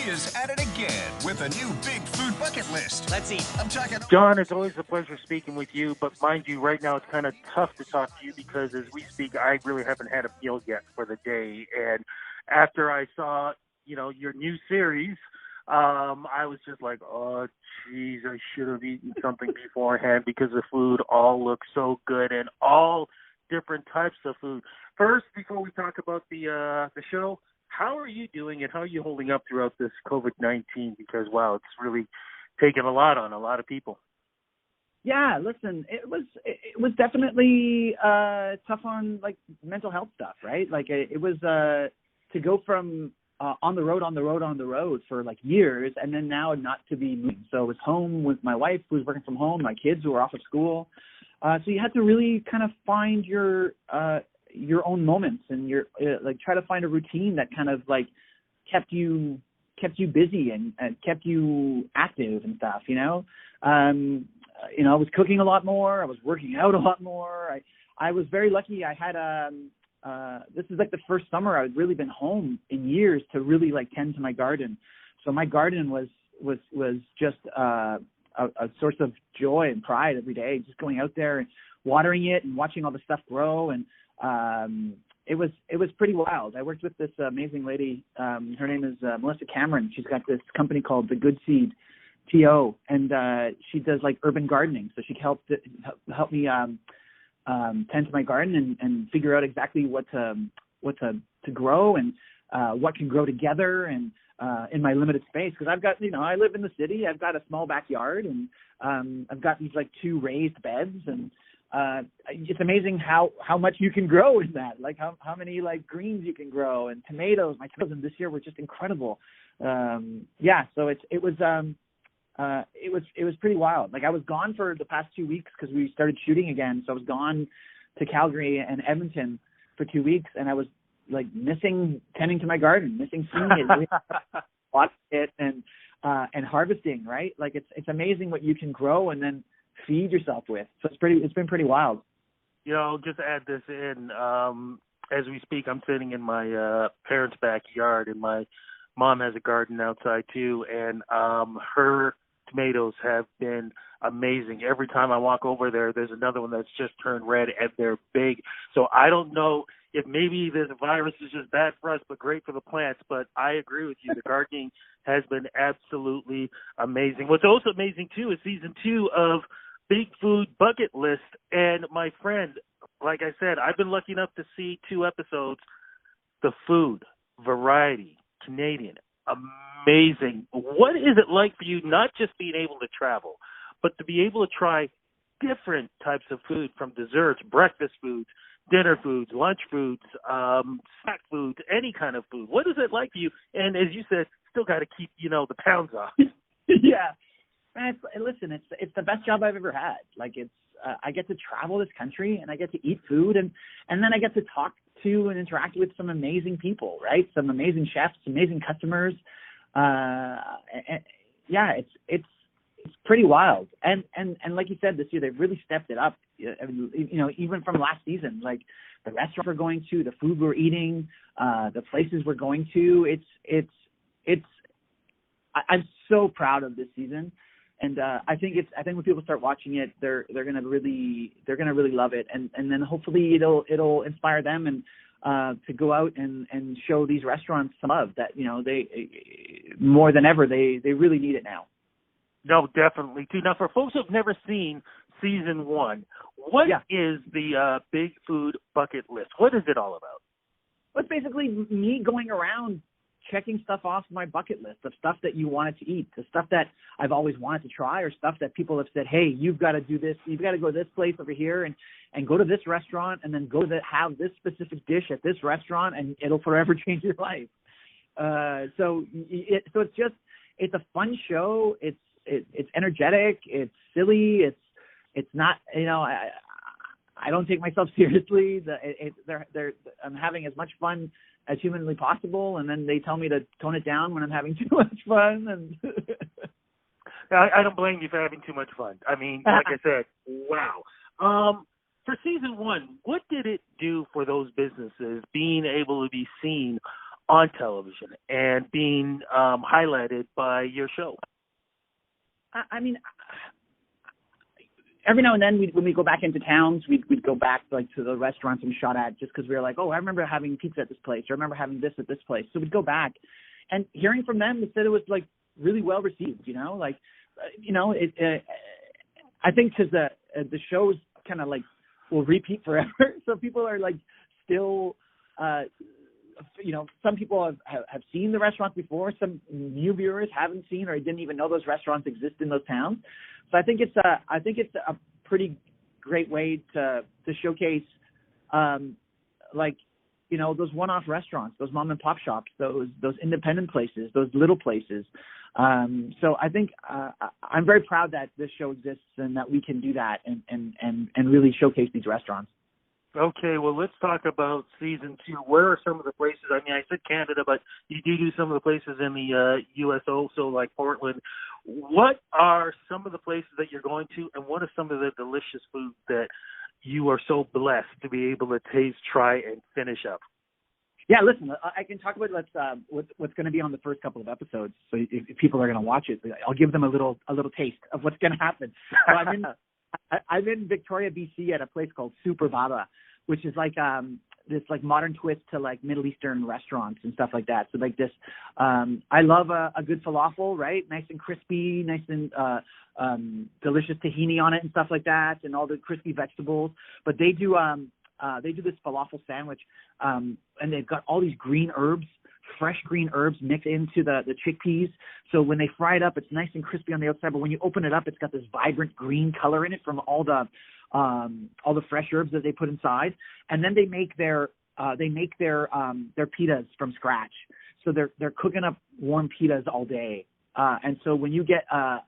is at it again with a new big food bucket list. Let's eat. I'm talking. John, it's always a pleasure speaking with you, but mind you, right now it's kind of tough to talk to you because as we speak, I really haven't had a meal yet for the day. And after I saw, your new series, I was just like, oh, geez, I should have eaten something beforehand because the food all looks so good and all different types of food. First, before we talk about the show, how are you doing and how are you holding up throughout this COVID-19? Because, wow, it's really taken a lot on a lot of people. Yeah, listen, it was definitely tough on, like, mental health stuff, right? Like, it was to go from on the road for, like, years and then now not to be moving. So I was home with my wife who was working from home, my kids who were off of school. So you had to really kind of find your own moments and try to find a routine that kind of like kept you busy and kept you active and stuff. I was cooking a lot more. I was working out a lot more. I was very lucky. I had this is like the first summer I've really been home in years to really like tend to my garden. So my garden was just a source of joy and pride every day, just going out there and watering it and watching all the stuff grow. And it was pretty wild. I worked with this amazing lady. Her name is Melissa Cameron. She's got this company called the Good Seed TO, and she does like urban gardening. So she help me tend to my garden and figure out exactly what to grow and what can grow together and in my limited space, because I've got, I live in the city. I've got a small backyard and I've got these like 2 raised beds, and it's amazing how much you can grow in that, like how many like greens you can grow, and tomatoes. My tomatoes this year were just incredible. So it was pretty wild. Like I was gone for the past 2 weeks because we started shooting again. So I was gone to Calgary and Edmonton for 2 weeks, and I was like missing tending to my garden, missing seeing it, watching it and harvesting, right? Like it's amazing what you can grow and then feed yourself with. So it's been pretty wild. Just to add this in, as we speak, I'm sitting in my parents' backyard, and my mom has a garden outside too, and her tomatoes have been amazing. Every time I walk over there's another one that's just turned red, and they're big. So I don't know if maybe this virus is just bad for us, but great for the plants. But I agree with you. The gardening has been absolutely amazing. What's also amazing, too, is season 2 of Big Food Bucket List. And my friend, like I said, I've been lucky enough to see 2 episodes. The food, variety, Canadian, amazing. What is it like for you, not just being able to travel, but to be able to try different types of food, from desserts, breakfast foods, dinner foods, lunch foods, snack foods, any kind of food? What is it like for you? And as you said, still got to keep, the pounds off. Yeah. Man, listen, it's the best job I've ever had. Like I get to travel this country and I get to eat food and then I get to talk to and interact with some amazing people, right? Some amazing chefs, amazing customers. It's pretty wild. And like you said, this year they've really stepped it up. Even from last season, like the restaurants we're going to, the food we're eating, the places we're going to. I'm so proud of this season. And I think when people start watching it, they're gonna really love it, and then hopefully it'll inspire them and to go out and show these restaurants some love that they more than ever they really need it now. No, definitely too. Now, for folks who've never seen season 1, what is the Big Food Bucket List? What is it all about? Well, it's basically me going around checking stuff off my bucket list of stuff that you wanted to eat, the stuff that I've always wanted to try, or stuff that people have said, hey, you've got to do this, you've got to go to this place over here and go to this restaurant and then have this specific dish at this restaurant and it'll forever change your life. So it's a fun show. It's energetic. It's silly. It's not, I don't take myself seriously. I'm having as much fun as humanly possible, and then they tell me to tone it down when I'm having too much fun. And I don't blame you for having too much fun. I mean, like I said, wow. For season 1, what did it do for those businesses being able to be seen on television and being highlighted by your show? I mean, every now and then when we go back into towns, we'd go back like to the restaurants we shot at just because we were like, oh, I remember having pizza at this place, or I remember having this at this place. So we'd go back, and hearing from them, they said it was like really well received. I think because the shows kind of like will repeat forever, so people are like still. Some people have seen the restaurants before. Some new viewers haven't seen or didn't even know those restaurants exist in those towns. So I think it's a pretty great way to showcase, those one-off restaurants, those mom and pop shops, those independent places, those little places. So I think I'm very proud that this show exists and that we can do that and really showcase these restaurants. Okay, well, let's talk about season 2. Where are some of the places? I mean, I said Canada, but you do some of the places in the U.S. also, like Portland. What are some of the places that you're going to, and what are some of the delicious foods that you are so blessed to be able to taste, try, and finish up? Yeah, listen, I can talk about what's going to be on the first couple of episodes. So if people are going to watch it, I'll give them a little taste of what's going to happen. So I'm in Victoria, BC, at a place called Super Baba, which is like this like modern twist to like Middle Eastern restaurants and stuff like that. So like this, I love a good falafel, right? Nice and crispy, nice and delicious tahini on it and stuff like that, and all the crispy vegetables. But they do this falafel sandwich, and they've got all these green herbs. Fresh green herbs mixed into the chickpeas. So when they fry it up, it's nice and crispy on the outside, but when you open it up, it's got this vibrant green color in it from all the fresh herbs that they put inside. And then they make their pitas from scratch. So they're cooking up warm pitas all day. And so when you get a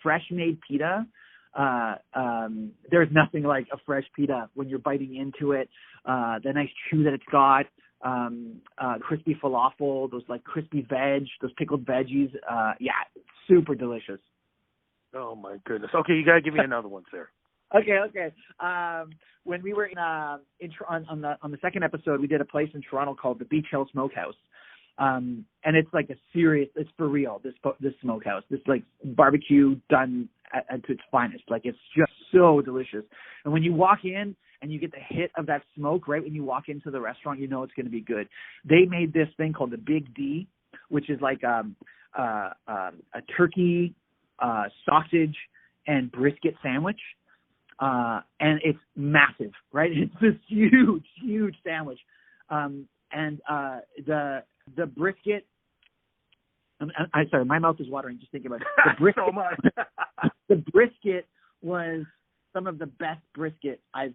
fresh made pita, there's nothing like a fresh pita when you're biting into it. The nice chew that it's got. Crispy falafel, those like crispy veg, those pickled veggies. Super delicious. Oh my goodness. Okay, you gotta give me another one, sir. Okay. When we were on the second episode, we did a place in Toronto called the Beach Hill Smokehouse. And it's like it's for real, this smokehouse, this like barbecue done at its finest. Like it's just so delicious. And when you walk in and you get the hit of that smoke right when you walk into the restaurant, you know it's going to be good. They made this thing called the Big D, which is like a turkey, sausage, and brisket sandwich. And it's massive, right? It's this huge sandwich. And the brisket, I'm sorry, my mouth is watering just thinking about it. The brisket, so much. The brisket was some of the best brisket I've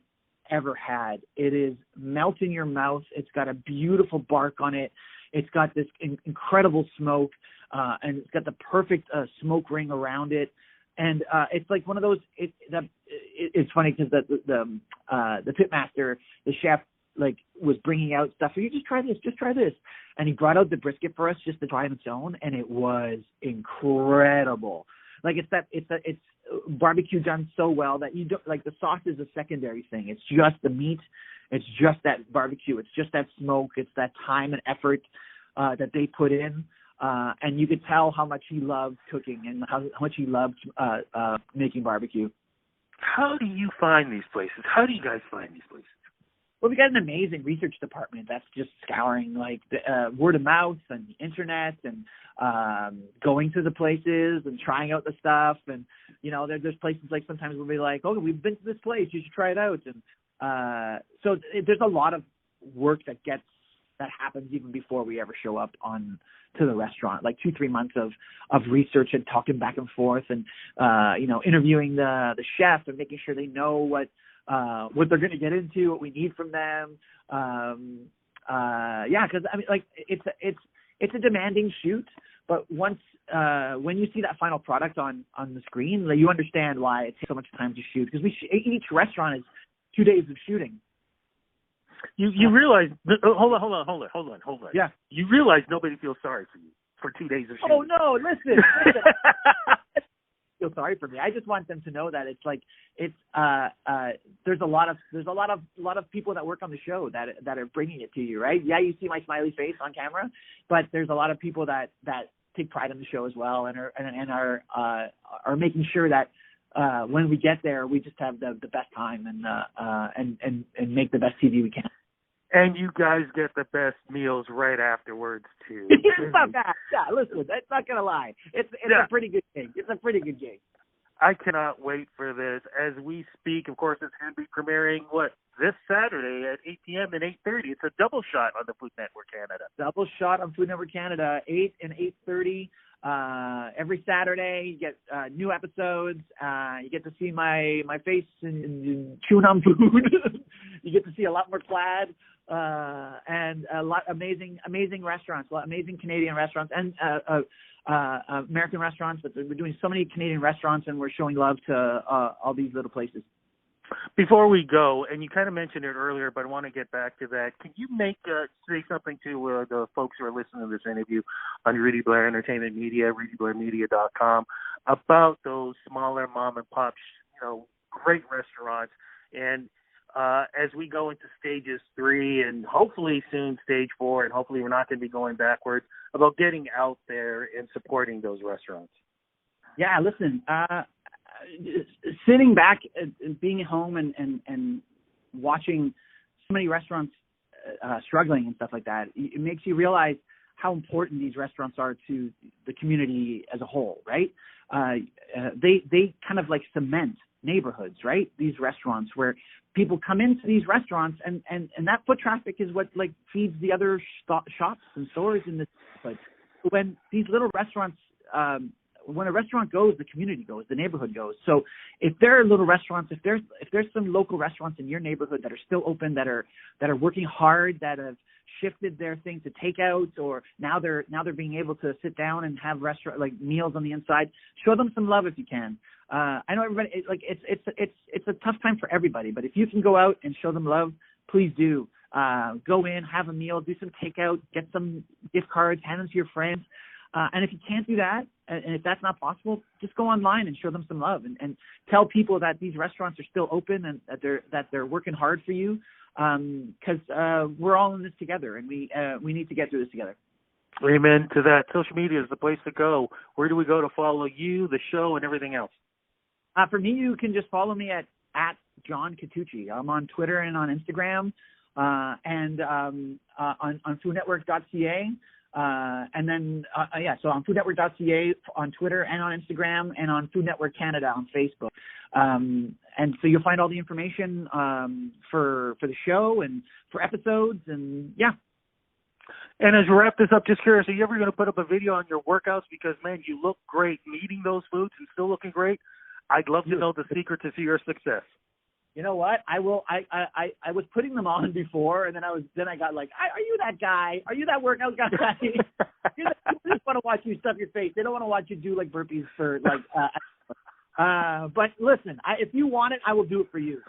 ever had. It is melt in your mouth. It's got a beautiful bark on it. It's got this incredible smoke, and it's got the perfect smoke ring around it. And it's like one of those. It's funny because the pitmaster, the chef, like was bringing out stuff. So you just try this, and he brought out the brisket for us just to try on its own, and it was incredible. Like it's barbecue done so well that you don't like the sauce is a secondary thing. It's just the meat. It's just that barbecue. It's just that smoke. It's that time and effort that they put in. And you could tell how much he loved cooking and how much he loved making barbecue. How do you find these places? How do you guys find these places? Well, we got an amazing research department that's just scouring like the word of mouth and the internet and going to the places and trying out the stuff. And, you know, there's places like sometimes we'll be like, oh, we've been to this place. You should try it out. And so there's a lot of work that happens even before we ever show up to the restaurant, like 2-3 months of research and talking back and forth and, interviewing the chef and making sure they know what they're going to get into, what we need from them. Because I mean, like it's a demanding shoot, but once when you see that final product on the screen, like, you understand why it takes so much time to shoot, because each restaurant is 2 days of shooting. You realize? Hold on. Yeah. You realize nobody feels sorry for you for 2 days of shooting. Oh no! Listen. feel sorry for me. I just want them to know that it's like there's a lot of people that work on the show that are bringing it to you, right? Yeah, you see my smiley face on camera, but there's a lot of people that take pride in the show as well, and are making sure that when we get there, we just have the best time and make the best TV we can. And you guys get the best meals right afterwards too. It's not bad. Yeah, listen, that's not gonna lie. It's a pretty good gig. It's a pretty good gig. I cannot wait for this. As we speak, of course, it's going to be premiering this Saturday at 8 p.m. and 8:30. It's a double shot on the Food Network Canada. Double shot on Food Network Canada, 8 and 8:30. Every Saturday, you get new episodes. You get to see my face and chewing on food. You get to see a lot more plaid. And a lot amazing restaurants, a lot amazing Canadian restaurants and American restaurants. But we're doing so many Canadian restaurants, and we're showing love to all these little places. Before we go, and you kind of mentioned it earlier, but I want to get back to that. Can you say something to the folks who are listening to this interview on Rudy Blair Entertainment Media, RudyBlairMedia.com, about those smaller mom and pop, great restaurants, and as we go into stages 3 and hopefully soon stage 4, and hopefully we're not going to be going backwards, about getting out there and supporting those restaurants? Yeah, listen, sitting back and being at home and watching so many restaurants struggling and stuff like that, it makes you realize how important these restaurants are to the community as a whole, right? They kind of like cement neighborhoods, right? These restaurants where people come into these restaurants and that foot traffic is what like feeds the other shops and stores in this place. When these little restaurants, when a restaurant goes, the community goes, the neighborhood goes. So if there are little restaurants, if there's some local restaurants in your neighborhood that are still open, that are working hard, that have shifted their thing to takeout, or now they're being able to sit down and have restaurant like meals on the inside, show them some love if you can. I know everybody it's a tough time for everybody, but if you can go out and show them love, please do. Go in, have a meal, do some takeout, get some gift cards, hand them to your friends. And if you can't do that, and if that's not possible, just go online and show them some love, and tell people that these restaurants are still open and that they're working hard for you, because we're all in this together, and we need to get through this together. Amen to that. Social media is the place to go. Where do we go to follow you, the show, and everything else? For me, you can just follow me at John Catucci. I'm on Twitter and on Instagram, and on foodnetwork.ca. And then, so on foodnetwork.ca on Twitter and on Instagram, and on Food Network Canada on Facebook. And so you'll find all the information for the show and for episodes, and yeah. And as we wrap this up, just curious, are you ever going to put up a video on your workouts? Because, man, you look great eating those foods and still looking great. I'd love to know the secret to your success. You know what? I will. I was putting them on before, and then I got like, are you that guy? Are you that workout guy? People just want to watch you stuff your face. They don't want to watch you do like burpees for like. But listen, if you want it, I will do it for you.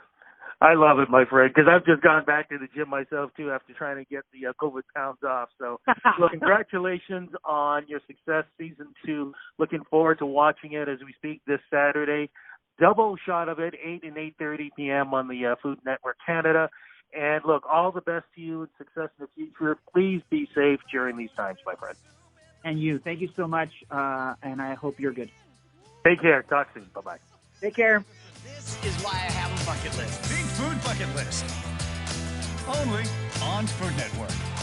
I love it, my friend, because I've just gone back to the gym myself too after trying to get the COVID pounds off. So, well, congratulations on your success, season 2. Looking forward to watching it as we speak this Saturday. Double shot of it, 8 and 8:30 p.m. on the Food Network Canada. And look, all the best to you and success in the future. Please be safe during these times, my friend. And you. Thank you so much, and I hope you're good. Take care. Talk soon. Bye-bye. Take care. This is why I have a bucket list. Big Food Bucket List. Only on Food Network.